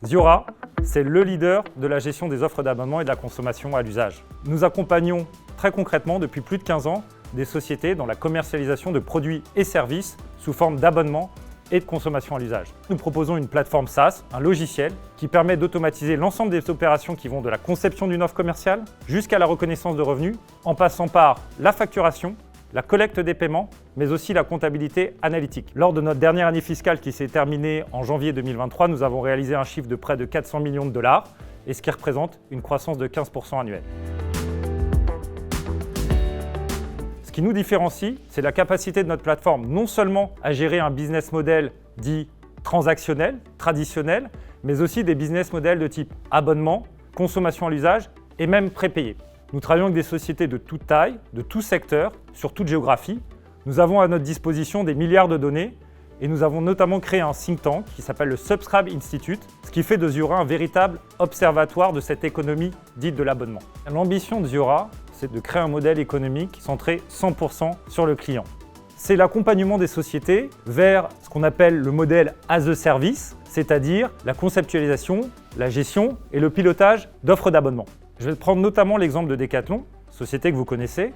Ziora, c'est le leader de la gestion des offres d'abonnement et de la consommation à l'usage. Nous accompagnons très concrètement depuis plus de 15 ans des sociétés dans la commercialisation de produits et services sous forme d'abonnement et de consommation à l'usage. Nous proposons une plateforme SaaS, un logiciel qui permet d'automatiser l'ensemble des opérations qui vont de la conception d'une offre commerciale jusqu'à la reconnaissance de revenus, en passant par la facturation, la collecte des paiements, mais aussi la comptabilité analytique. Lors de notre dernière année fiscale qui s'est terminée en janvier 2023, nous avons réalisé un chiffre de près de 400 millions de dollars, et ce qui représente une croissance de 15% annuelle. Ce qui nous différencie, c'est la capacité de notre plateforme non seulement à gérer un business model dit transactionnel, traditionnel, mais aussi des business models de type abonnement, consommation à l'usage et même prépayé. Nous travaillons avec des sociétés de toute taille, de tout secteur, sur toute géographie. Nous avons à notre disposition des milliards de données et nous avons notamment créé un think tank qui s'appelle le Subscribe Institute, ce qui fait de Ziora un véritable observatoire de cette économie dite de l'abonnement. L'ambition de Ziora, c'est de créer un modèle économique centré 100% sur le client. C'est l'accompagnement des sociétés vers ce qu'on appelle le modèle as a service, c'est-à-dire la conceptualisation, la gestion et le pilotage d'offres d'abonnement. Je vais prendre notamment l'exemple de Decathlon, société que vous connaissez.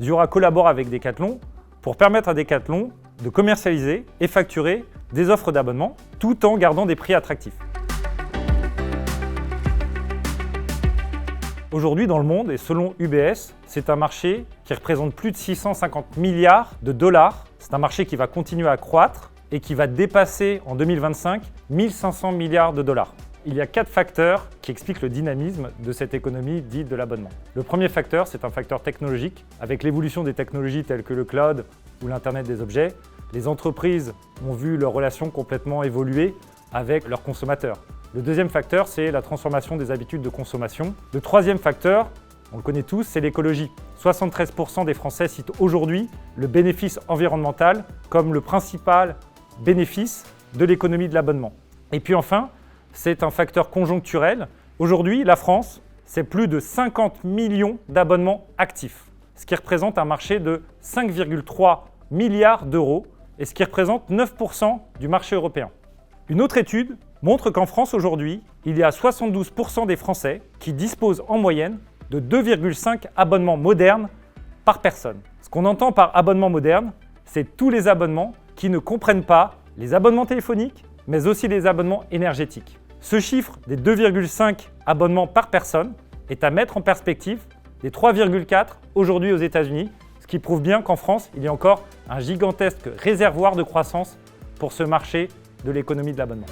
Ziora collabore avec Decathlon pour permettre à Decathlon de commercialiser et facturer des offres d'abonnement tout en gardant des prix attractifs. Aujourd'hui, dans le monde, et selon UBS, c'est un marché qui représente plus de 650 milliards de dollars. C'est un marché qui va continuer à croître et qui va dépasser en 2025 1500 milliards de dollars. Il y a 4 facteurs qui expliquent le dynamisme de cette économie dite de l'abonnement. Le premier facteur, c'est un facteur technologique. Avec l'évolution des technologies telles que le cloud ou l'Internet des objets, les entreprises ont vu leurs relations complètement évoluer avec leurs consommateurs. Le deuxième facteur, c'est la transformation des habitudes de consommation. Le troisième facteur, on le connaît tous, c'est l'écologie. 73% des Français citent aujourd'hui le bénéfice environnemental comme le principal bénéfice de l'économie de l'abonnement. Et puis enfin, c'est un facteur conjoncturel. Aujourd'hui, la France, c'est plus de 50 millions d'abonnements actifs, ce qui représente un marché de 5,3 milliards d'euros et ce qui représente 9% du marché européen. Une autre étude montre qu'en France aujourd'hui, il y a 72% des Français qui disposent en moyenne de 2,5 abonnements modernes par personne. Ce qu'on entend par abonnement moderne, c'est tous les abonnements qui ne comprennent pas les abonnements téléphoniques, mais aussi les abonnements énergétiques. Ce chiffre des 2,5 abonnements par personne est à mettre en perspective des 3,4 aujourd'hui aux États-Unis, ce qui prouve bien qu'en France, il y a encore un gigantesque réservoir de croissance pour ce marché de l'économie de l'abonnement.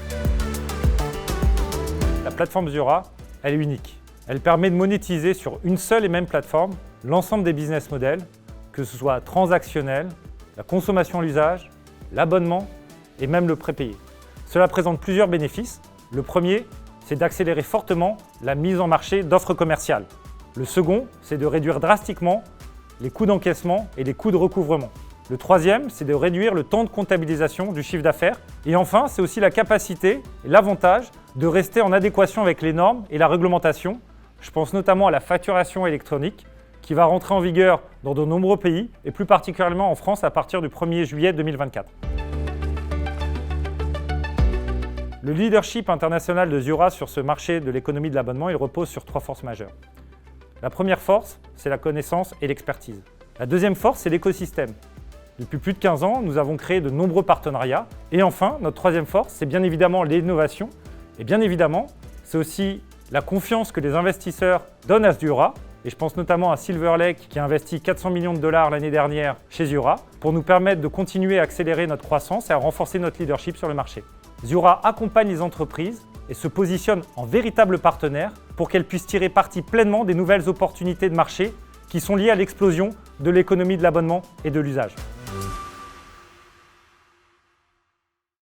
La plateforme Ziora, elle est unique. Elle permet de monétiser sur une seule et même plateforme l'ensemble des business models, que ce soit transactionnel, la consommation à l'usage, l'abonnement et même le prépayé. Cela présente plusieurs bénéfices. Le premier, c'est d'accélérer fortement la mise en marché d'offres commerciales. Le second, c'est de réduire drastiquement les coûts d'encaissement et les coûts de recouvrement. Le troisième, c'est de réduire le temps de comptabilisation du chiffre d'affaires. Et enfin, c'est aussi la capacité et l'avantage de rester en adéquation avec les normes et la réglementation. Je pense notamment à la facturation électronique qui va rentrer en vigueur dans de nombreux pays et plus particulièrement en France à partir du 1er juillet 2024. Le leadership international de Ziora sur ce marché de l'économie de l'abonnement, il repose sur 3 forces majeures. La première force, c'est la connaissance et l'expertise. La deuxième force, c'est l'écosystème. Depuis plus de 15 ans, nous avons créé de nombreux partenariats. Et enfin, notre troisième force, c'est bien évidemment l'innovation. Et bien évidemment, c'est aussi la confiance que les investisseurs donnent à Ziora. Et je pense notamment à Silver Lake qui a investi 400 millions de dollars l'année dernière chez Ziora pour nous permettre de continuer à accélérer notre croissance et à renforcer notre leadership sur le marché. Ziora accompagne les entreprises et se positionne en véritable partenaire pour qu'elles puissent tirer parti pleinement des nouvelles opportunités de marché qui sont liées à l'explosion de l'économie de l'abonnement et de l'usage.